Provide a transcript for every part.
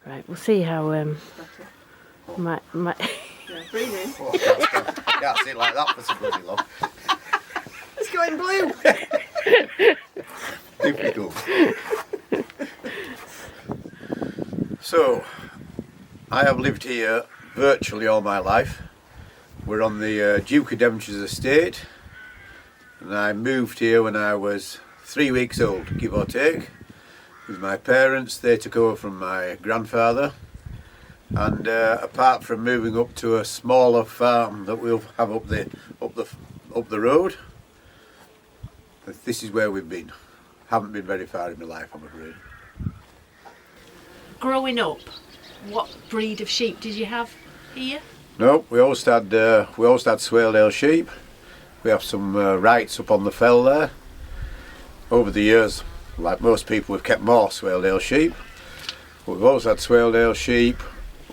Right, we'll see how my Yeah, breathe in. Oh, I can't see it like that for so bloody long. It's going blue. Difficult. So, I have lived here virtually all my life. We're on the Duke of Devonshire's estate, and I moved here when I was 3 weeks old, give or take, with my parents. They took over from my grandfather, and apart from moving up to a smaller farm that we'll have up the road, this is where we've been. Haven't been very far in my life, I'm afraid. growing up, what breed of sheep did you have here? No, we always had Swaledale sheep. We have some rights up on the fell there. Over the years, like most people, we've kept more Swaledale sheep. But we've always had Swaledale sheep.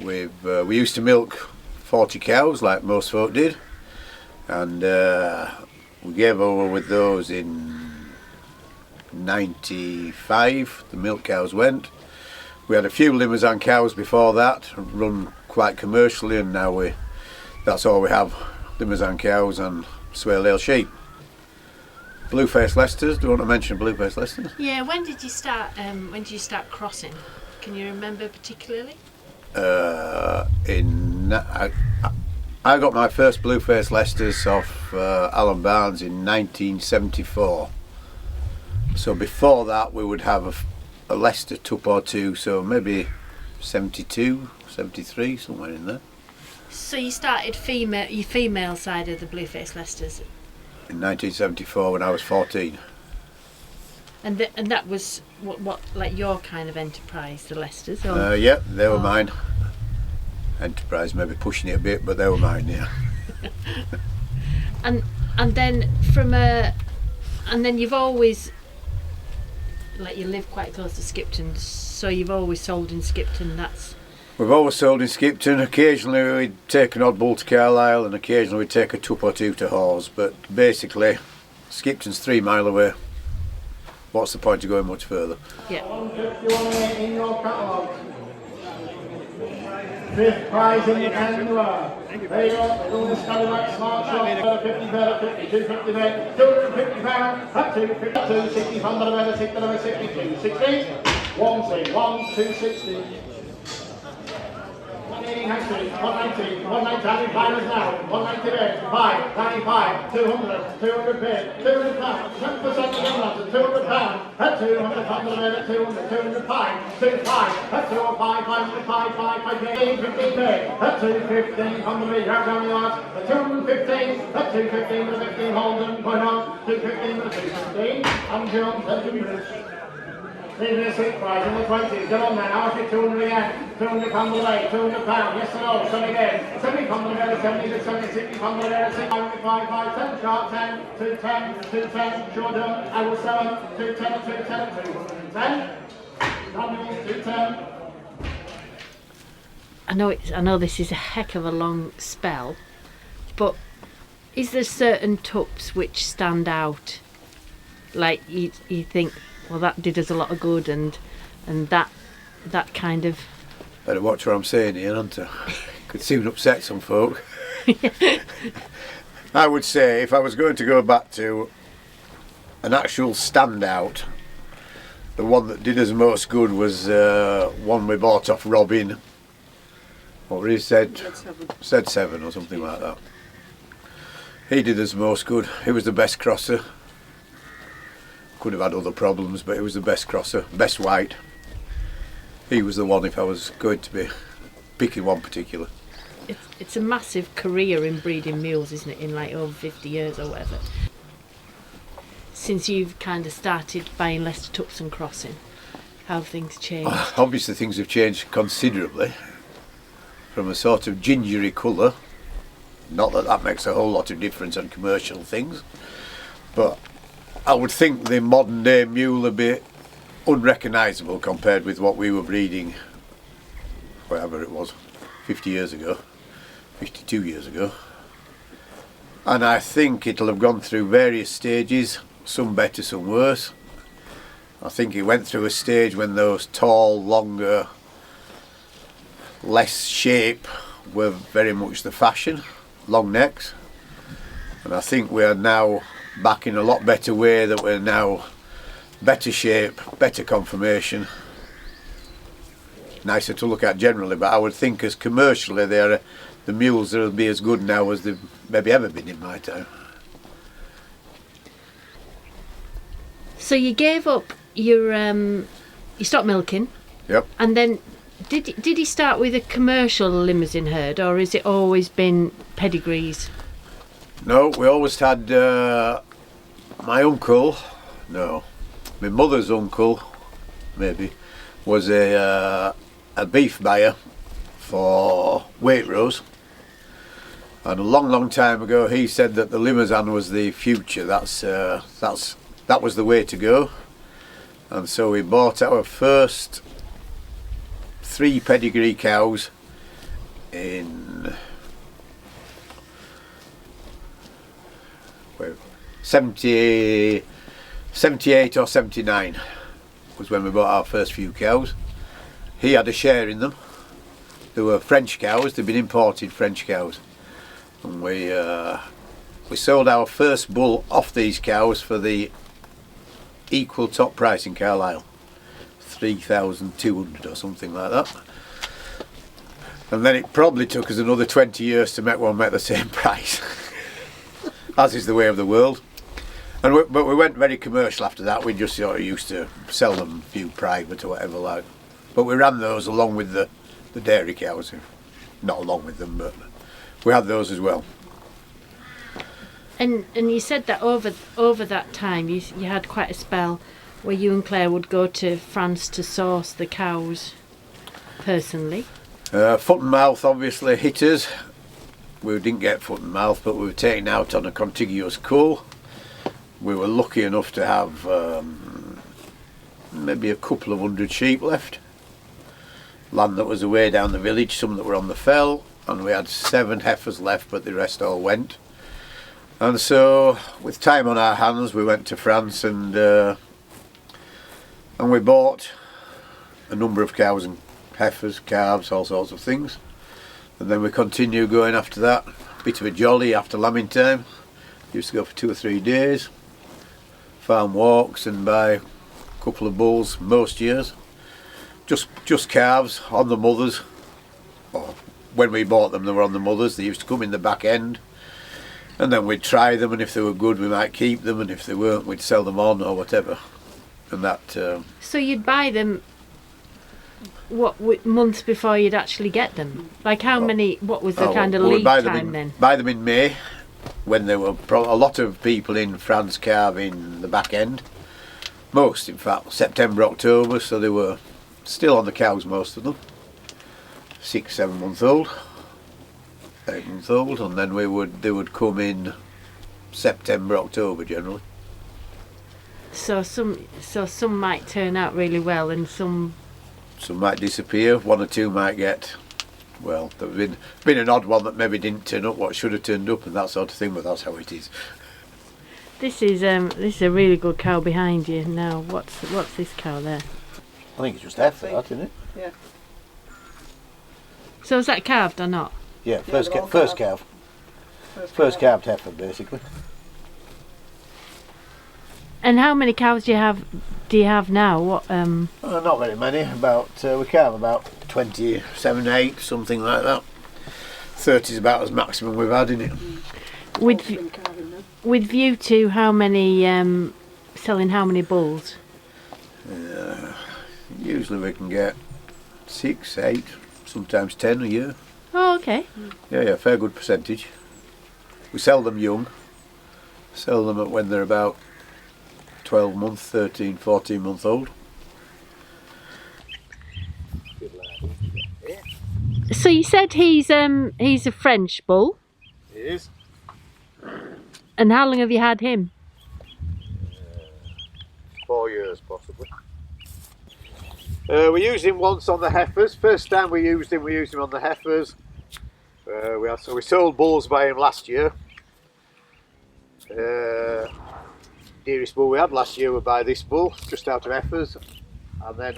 We used to milk 40 cows, like most folk did, and we gave over with those in '95. The milk cows went. We had a few Limousin cows before that, run quite commercially, and now that's all we have: Limousin cows and Swaledale sheep. Blue-faced Leicesters. Do you want to mention blue-faced Leicesters? Yeah. When did you start? When did you start crossing? Can you remember particularly? I got my first blue-faced Leicesters off Allan Barnes in 1974. So before that we would have a Leicester tup or two, so maybe 72, 73, somewhere in there. So you started your female side of the blue-faced Leicesters, In 1974 when I was 14. and that was what like your kind of enterprise, the Leicesters? Or? Yeah, they were mine. Enterprise maybe pushing it a bit, but they were mine, yeah. and then and then you've always, like, you live quite close to Skipton, so you've always sold in Skipton. We've always sold in Skipton. Occasionally we'd take an odd bull to Carlisle, and occasionally we'd take a tup or two to Hawes, but basically Skipton's 3 mile away. What's the point of going much further? Yeah. 151 in your catalogue. 5th prize in the Canberra. There you go. Doing the Scallywag Smart Shot. 50, 250, 250 pounds. Up to 52, 60, 100, 62, 60. 260. 180, 190, 190, finals now, 190 bid, 5, 95, 200, 200 bid, 200 pounds, 10% of 200 pounds, at 200 pounds at 200, 205, 25, at 205, 505, 550 bid, at 215, 100 grab down the yards, at 215, at 215 with 15, Holden, point on, 215 with 215, and John, 10 minutes. Leaving a 6th prize in the 20s. Get on there now. I'll get 200 again. 200 pounds away. 200 pounds. Yes or no? 7 again. 70 pounds away. 70 to 70. 60 pounds away. 6 5 5 10 sharp 10 210 210 sure done. I will 7 210 210 210. Dominic 210. I know this is a heck of a long spell, but is there certain tups which stand out? Like you think, well, that did us a lot of good, and that kind of. Better watch what I'm saying here, don't I? Could seem to upset some folk. I would say if I was going to go back to an actual standout, the one that did us most good was one we bought off Robin. What he said 7 or something like that. He did us most good. He was the best crosser. Could have had other problems, but he was the best crosser, best white. He was the one if I was going to be picking one particular. It's a massive career in breeding mules, isn't it, in like over 50 years or whatever. Since you've kind of started buying Leicester tups and crossing, how have things changed? Obviously things have changed considerably. From a sort of gingery colour, not that that makes a whole lot of difference on commercial things, but I would think the modern day mule would be unrecognisable compared with what we were breeding, whatever it was, 50 years ago, 52 years ago. And I think it'll have gone through various stages, some better, some worse. I think it went through a stage when those tall, longer less shape were very much the fashion, long necks. And I think we are now back in a lot better way, that we're now better shape, better conformation, nicer to look at generally. But I would think as commercially the mules will be as good now as they've maybe ever been in my time. So you gave up your you stopped milking. Yep. And then did he start with a commercial limousine herd, or has it always been pedigrees? No, we always had my uncle, no, my mother's uncle, maybe, was a beef buyer for Waitrose, and a long time ago he said that the Limousin was the future. That was the way to go, and so we bought our first 3 pedigree cows in 78 or 79 was when we bought our first few cows. He had a share in them. They were French cows, they'd been imported French cows, and we sold our first bull off these cows for the equal top price in Carlisle, 3,200 or something like that. And then it probably took us another 20 years to make one make the same price, as is the way of the world. But we went very commercial after that. We just sort of used to sell them a few private or whatever like. But we ran those along with the dairy cows. Not along with them, but we had those as well. And you said that over that time you had quite a spell where you and Claire would go to France to source the cows personally. Foot and mouth obviously hit us. We didn't get foot and mouth, but we were taken out on a contiguous cull. We were lucky enough to have maybe a couple of 100 sheep left. Land that was away down the village, some that were on the fell, and we had 7 heifers left, but the rest all went. And so, with time on our hands, we went to France and we bought a number of cows and heifers, calves, all sorts of things. And then we continued going after that. Bit of a jolly after lambing time. Used to go for 2 or 3 days. Farm walks and buy a couple of bulls most years. Just calves on the mothers. Or when we bought them, they were on the mothers. They used to come in the back end. And then we'd try them, and if they were good we might keep them, and if they weren't we'd sell them on or whatever. And that. So you'd buy them months before you'd actually get them? Like how many? What was the kind of lead time then? Buy them in May, when there were a lot of people in France calving the back end. Most, in fact, September, October. So they were still on the cows, most of them. 6, 7 months old. 8 months old, and then they would come in September, October generally. So some might turn out really well, and some might disappear. 1 or 2 might get. Well, there's been an odd one that maybe didn't turn up what should have turned up, and that sort of thing. But that's how it is. This is a really good cow behind you now. What's this cow there? I think it's just heifer, that, isn't it? Yeah. So is that calved or not? Yeah, first calf. First calved heifer, basically. And how many cows do you have now? What? Not very many. We calve about 27, 8, something like that. 30 is about as maximum we've had in it. With view to how many selling how many bulls? Usually we can get 6, 8, sometimes 10 a year. Oh, okay. Yeah, fair good percentage. We sell them young. Sell them when they're about 12 months, 13, 14 month old. So you said he's a French bull. He is. And how long have you had him? 4 years possibly. We used him once on the heifers. First time we used him on the heifers. We sold bulls by him last year. Dearest bull we had last year we by this bull, just out of heifers. And then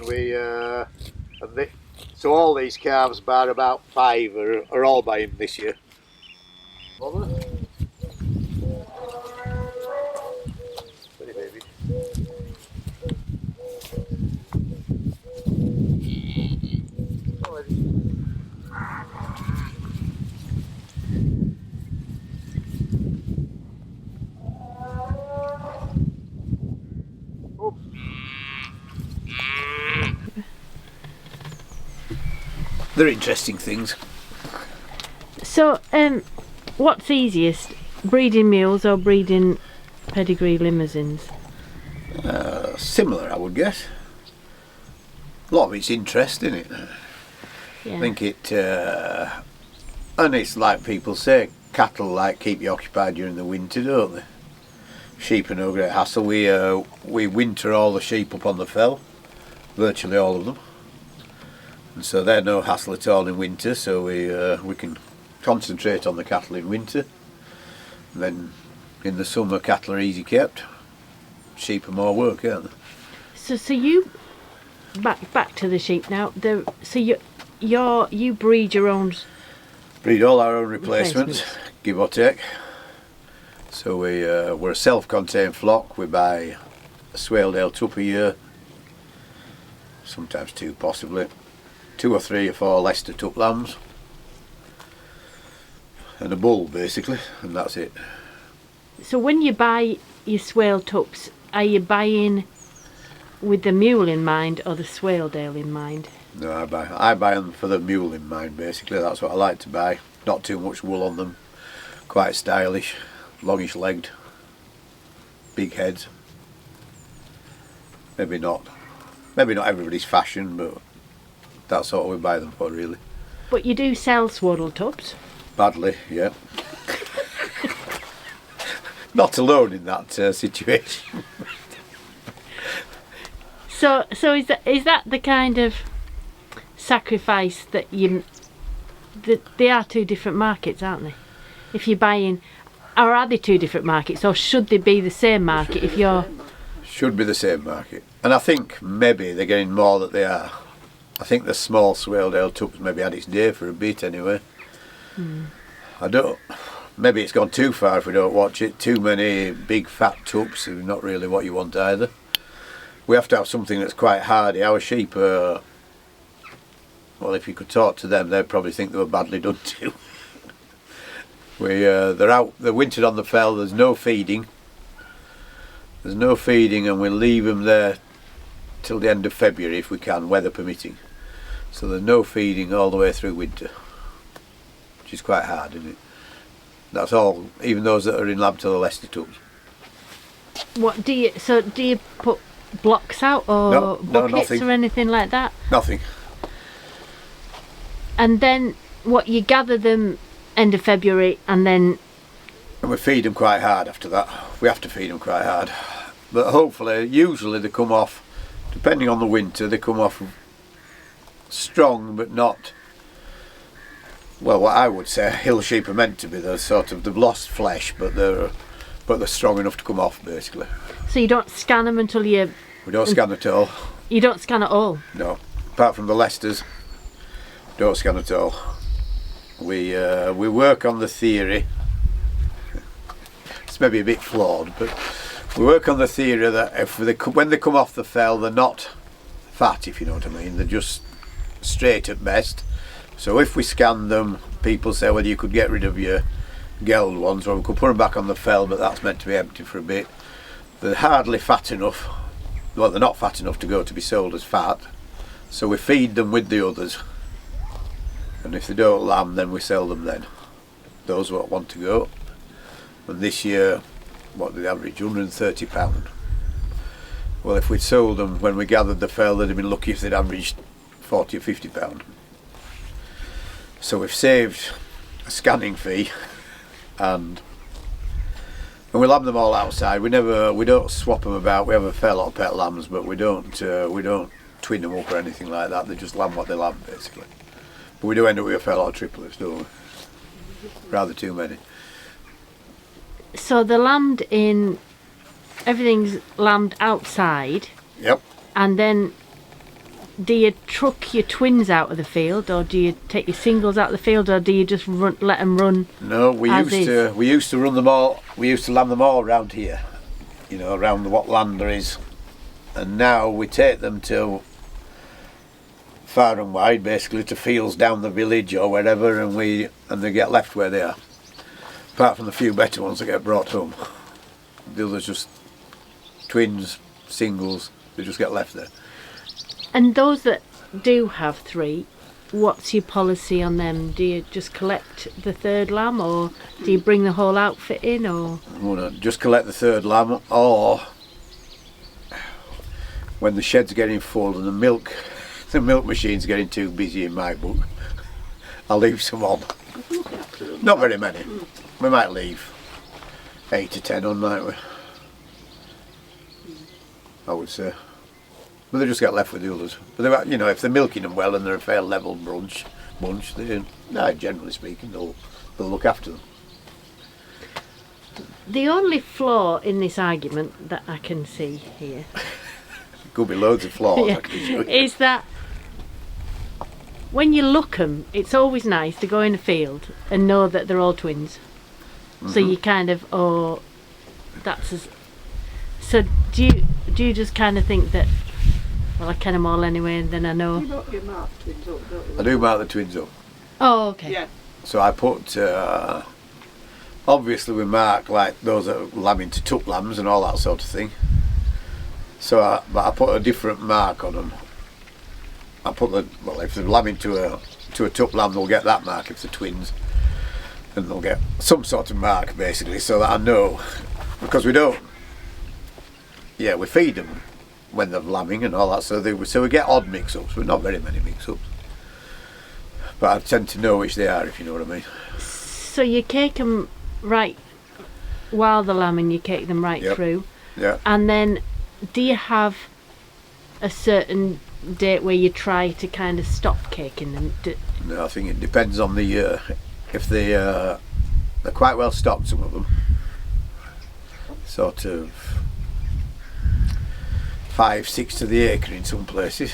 So all these calves, bar about 5, are all by him this year. Pretty baby. They're interesting things. So, what's easiest, breeding mules or breeding pedigree limousines? Similar, I would guess. A lot of it's interest, isn't it? Yeah. I think it, and it's like people say, cattle like keep you occupied during the winter, don't they? Sheep are no great hassle. We winter all the sheep up on the fell, virtually all of them, and so they're no hassle at all in winter. So we can concentrate on the cattle in winter. And then in the summer, cattle are easy kept. Sheep are more work, aren't they? So you back to the sheep now. So you breed your own. Breed all our own replacements, give or take. So we're a self-contained flock. We buy a Swaledale tup a year, sometimes 2 possibly, 2 or 3 or 4 Leicester tup lambs, and a bull basically, and that's it. So when you buy your swale tups, are you buying with the mule in mind or the Swaledale in mind? No, I buy them for the mule in mind basically. That's what I like to buy. Not too much wool on them, quite stylish, longish legged, big heads. Maybe not everybody's fashion, but that's what we buy them for really. But you do sell swaddle tups? Badly, yeah. Not alone in that situation. So is that the kind of sacrifice that they are 2 different markets, aren't they? If you're buying, or are they 2 different markets, or should they be the same market if you're... Should be the same market. And I think maybe they're getting more that they are. I think the small Swaledale tup's maybe had its day for a bit anyway. Maybe it's gone too far if we don't watch it. Too many big fat tups are not really what you want either. We have to have something that's quite hardy. Our sheep are, well, if you could talk to them, they'd probably think they were badly done to. They're wintered on the fell. There's no feeding, and we'll leave them there till the end of February if we can, weather permitting. So there's no feeding all the way through winter, which is quite hard, isn't it? That's all, even those that are in lab to the Leicester tups. What do you put blocks out or No, buckets nothing. or anything like that? Nothing. And then what, you gather them end of February and then... And we feed them quite hard after that. We have to feed them quite hard. But hopefully, usually they come off, depending on the winter, they come off strong but not... Well, what I would say hill sheep are meant to be. They've lost flesh, but they're strong enough to come off basically. So you don't scan them until you... We don't scan at all. You don't scan at all? No, apart from the Leicesters, don't scan at all. We work on the theory. It's maybe a bit flawed, but we work on the theory that when they come off the fell, they're not fat, if you know what I mean. They're just straight at best. So if we scan them, people say, well, you could get rid of your gelled ones, or we could put them back on the fell, but that's meant to be empty for a bit. They're hardly fat enough. Well, they're not fat enough to go to be sold as fat. So we feed them with the others. And if they don't lamb, then we sell them then. Those what want to go. And this year, what did they average? £130. Well, if we'd sold them when we gathered the fell, they'd have been lucky if they'd averaged £40 or £50. So we've saved a scanning fee, and we lamb them all outside. We don't swap them about. We have a fair lot of pet lambs, but we don't twin them up or anything like that. They just lamb what they lamb basically. But we do end up with a fair lot of triplets, don't we? Rather too many. So they're lambed in, everything's lambed outside. Yep. And then do you truck your twins out of the field, or do you take your singles out of the field, or do you just let them run? No, we used to run them all. We used to lamb them all around here, you know, around what land there is. And now we take them to far and wide, basically to fields down the village or wherever, and they get left where they are. Apart from the few better ones that get brought home, the others just twins, singles. They just get left there. And those that do have 3, what's your policy on them? Do you just collect the 3rd lamb, or do you bring the whole outfit in, or? Oh, no, just collect the 3rd lamb, or when the shed's getting full and the milk machine's getting too busy in my book, I'll leave some on. Not very many. We might leave 8 to 10 on, might we? I would say. But they just get left with the others. But you know, if they're milking them well and they're a fair level bunch, generally speaking, they'll look after them. The only flaw in this argument that I can see here Could be loads of flaws. yeah, is that when you look them, it's always nice to go in a field and know that they're all twins. So you kind of, so do you just kind of think that, well, I ken them all anyway, and then I know. You mark twins up, don't you? I do mark the twins up. Oh, okay. Yeah. So I put, obviously we mark like those that are lambing to tuck lambs and all that sort of thing. So but I put a different mark on them. I put if they're lambing to a tuck lamb, they'll get that mark if they're twins. And they'll get some sort of mark basically, so that I know, because we feed them when they're lambing and all that, so we get odd mix-ups, but not very many mix-ups. But I tend to know which they are, if you know what I mean. So you cake them right while they're lambing, you cake them right through. Yeah. And then, do you have a certain date where you try to kind of stop caking them? No, I think it depends on the year. If they're quite well stocked, some of them, sort of 5, 6 to the acre in some places.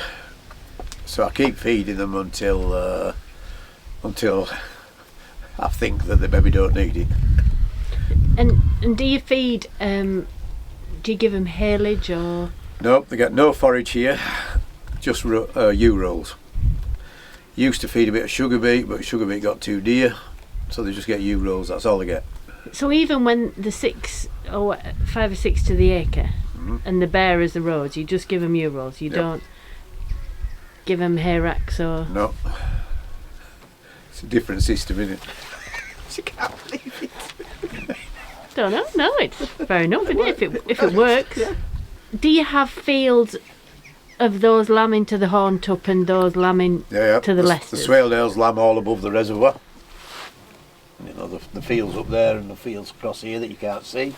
So I keep feeding them until I think that they maybe don't need it. And do you feed? Do you give them haylage or? Nope, they get no forage here, just ewe rolls. Used to feed a bit of sugar beet, but sugar beet got too dear, so they just get ewe rolls. That's all they get. So even when the 5 or 6 to the acre, and the bare as the roads, you just give them ewe rolls. You don't give them hay racks or. No, it's a different system, isn't it? She can't believe it. Don't know. No, it's fair enough, isn't it? If it works. Yeah. Do you have fields of those lambing to the horn tup and those lambing to the Leicesters? The Swaledales lamb all above the reservoir. You know, the fields up there and the fields across here that you can't see.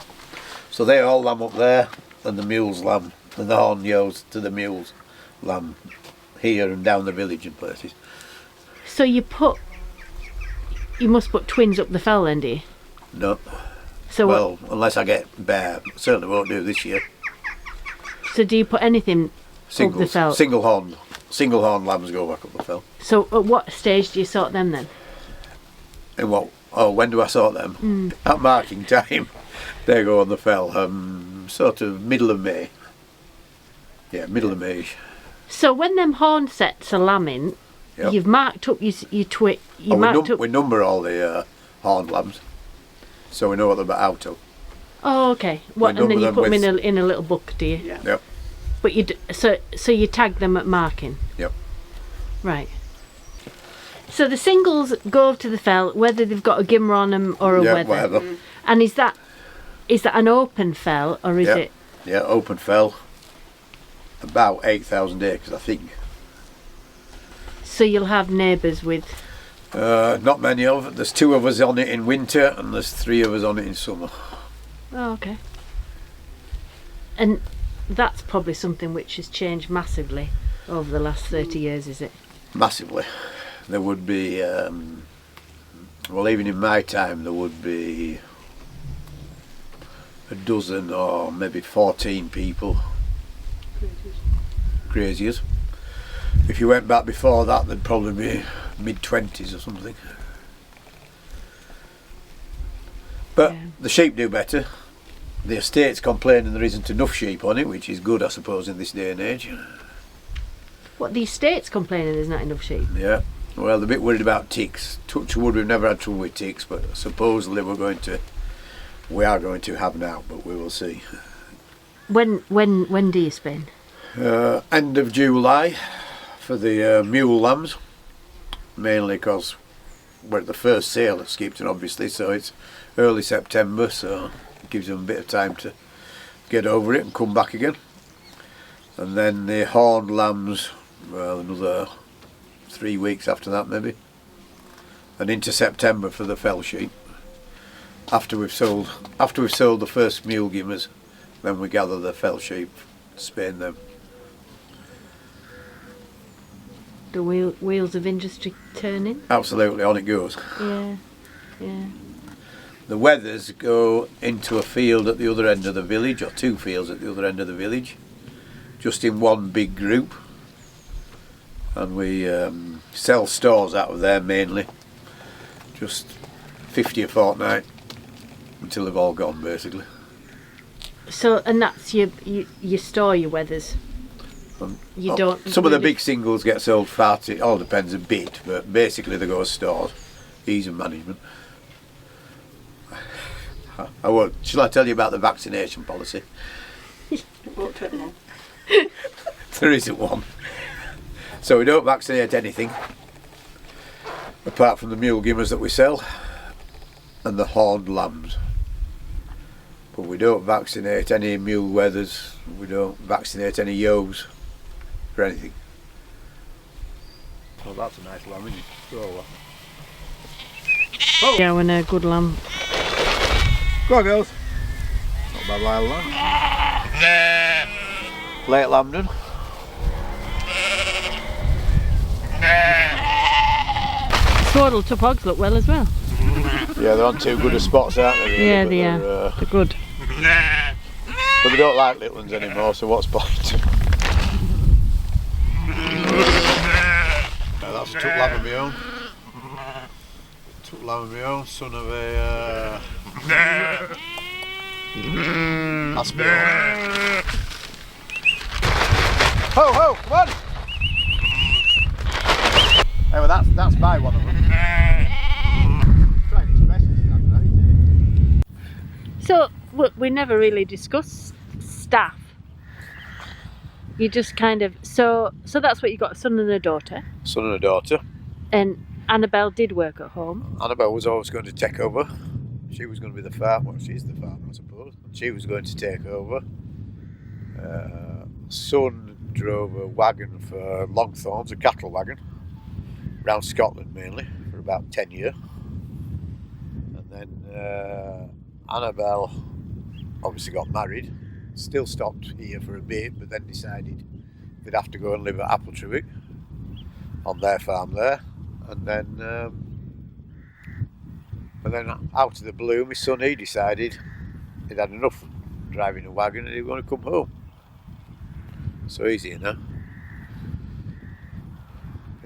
So they all lamb up there, and the mules lamb, and the horn ewes to the mules lamb here and down the village and places. So you must put twins up the fell then, do you? No. So well, unless I get bear, certainly won't do this year. So do you put anything up the fell? Single horn lambs go back up the fell. So at what stage do you sort them then? In what? Oh, when do I sort them? At marking time. They go on the fell, sort of middle of May. Yeah, middle of May. So when them horn sets are lambing, you've marked up your twit. We number all the horn lambs, so we know what they're out of. Oh, okay. What? And then you put them in a little book, do you? Yeah. Yep. But so you tag them at marking. Yep. Right. So the singles go to the fell, whether they've got a gimmer on them or a weather. Whatever. And is that an open fell or is it? Yeah, open fell. About 8,000 acres, I think. So you'll have neighbours with. Not many of it. There's 2 of us on it in winter, and there's 3 of us on it in summer. Oh, okay. And that's probably something which has changed massively over the last 30 years, is it? Massively. There would be, well, even in my time, there would be a dozen or maybe 14 people, graziers, If you went back before that, they'd probably be mid-20s or something. But the sheep do better. The estate's complaining there isn't enough sheep on it, which is good, I suppose, in this day and age. What, the estate's complaining there's not enough sheep? Yeah. Well, they're a bit worried about ticks. Touch wood, we've never had trouble with ticks, but supposedly we are going to have now, but we will see. When do you spin? End of July for the mule lambs, mainly because we're at the first sale at Skipton, obviously, so it's early September, so it gives them a bit of time to get over it and come back again. And then the horned lambs, well, another 3 weeks after that maybe, and into September for the fell sheep. After we've sold the first mule gimmers, then we gather the fell sheep, spin them. The wheels of industry turning? Absolutely, on it goes. Yeah. The wethers go into a field at the other end of the village, or 2 fields at the other end of the village, just in one big group. And we sell stores out of there mainly, just 50 a fortnight until they've all gone basically. So, and that's you store your wethers? You don't... Some of the big singles get sold fat, it all depends a bit, but basically they go as stores, ease of management. Shall I tell you about the vaccination policy? It won't take long. There isn't one. So we don't vaccinate anything apart from the mule gimmers that we sell and the horned lambs. But we don't vaccinate any mule wethers, we don't vaccinate any ewes for anything. Oh, that's a nice lamb, isn't it? Oh. Yeah, when a good lamb. Go on, girls. Not bad wild lamb. Late lambden. Swaddled top hogs look well as well. Yeah, they're on 2 good of spots, aren't they? Really? Yeah, they are. They're good. But they don't like little ones anymore, so what's point? That's a took lamb of my own. Took lamb of my own, son of a... That's my own. Ho, ho, come on! Anyway, that's my one of them. Trying his best, isn't that? So, we never really discussed staff. You just kind of... So that's what you got, a son and a daughter. Son and a daughter. And Annabelle did work at home. Annabelle was always going to take over. She was going to be the farmer. Well, she's the farmer, I suppose. She was going to take over. Son drove a wagon for Longthorns, a cattle wagon, around Scotland mainly, for about 10 years. And then Annabelle obviously got married, still stopped here for a bit, but then decided they'd have to go and live at Appletrewick on their farm there. And then out of the blue, my son, he decided he'd had enough driving a wagon and he was going to come home. So he's here now.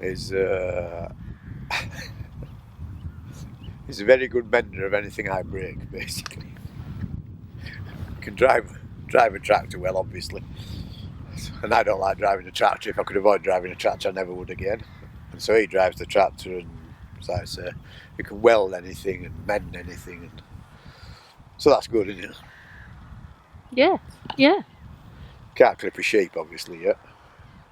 He's a very good mender of anything I break, basically. Can drive a tractor well, obviously. And I don't like driving a tractor. If I could avoid driving a tractor, I never would again. And so he drives the tractor, and as I say, he can weld anything and mend anything. And so that's good, isn't it? Yeah, yeah. Can't clip a sheep, obviously, yet.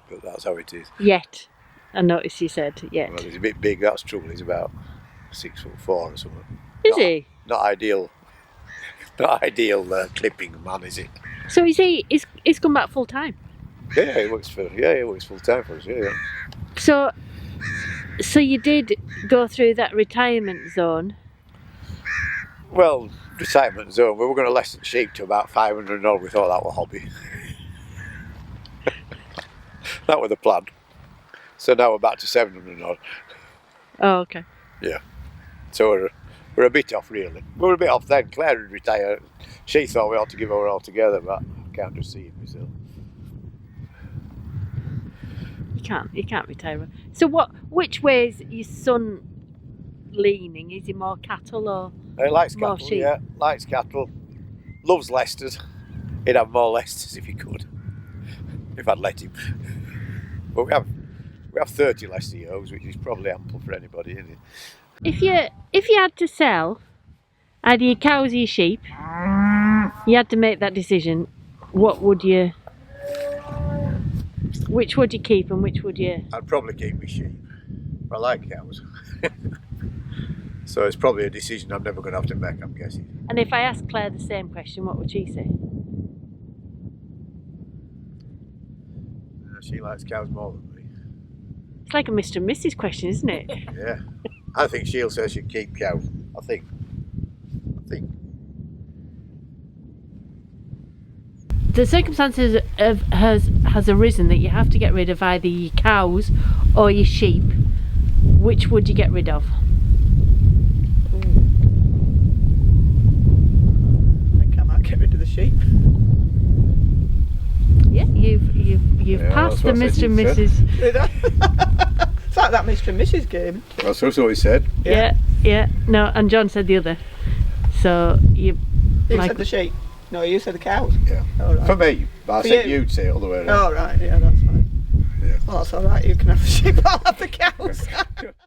But that's how it is. Yet. I noticed you said yet. Well, he's a bit big, that's the trouble. He's about 6'4" or something. Is he? Not ideal. Not ideal clipping man, is it? So he's come back full time? Yeah, he works full time for us, yeah. So you did go through that retirement zone? Well, retirement zone, we were going to lessen sheep to about 500 and all. We thought that was a hobby. That was the plan. So now we're back to 700 and odd. Oh, okay. Yeah. So we're a bit off, really. We were a bit off then. Claire had retired. She thought we ought to give her all together, but I can't just see it myself. You can't retire. So which way is your son leaning? Is he more cattle or He likes more cattle, sheep? yeah. Likes cattle. Loves Leicesters. He'd have more Leicesters if he could. If I'd let him. But we have 30 Leicester ewes, which is probably ample for anybody, isn't it? If you had to sell either your cows or your sheep, you had to make that decision. Which would you keep and which would you? I'd probably keep my sheep. I like cows. So it's probably a decision I'm never going to have to make, I'm guessing. And if I asked Claire the same question, what would she say? She likes cows more than me. It's like a Mr. and Mrs. question, isn't it? Yeah. I think she'll say she'd keep cows. I think. The circumstances has arisen that you have to get rid of either your cows or your sheep. Which would you get rid of? I think I might get rid of the sheep. Yeah, you've Yeah, passed the that's what I Mr. and said you Mrs. Did I? It's like that Mr. and Mrs. game. That's what he said. Yeah. No, and John said the other. So you You like said the sheep. No, you said the cows. Yeah. All right. For me, but I For said you. you'd say it all the way around. Oh, right, yeah, that's fine. Yeah. Well, that's all right. You can have the sheep. I'll have the cows.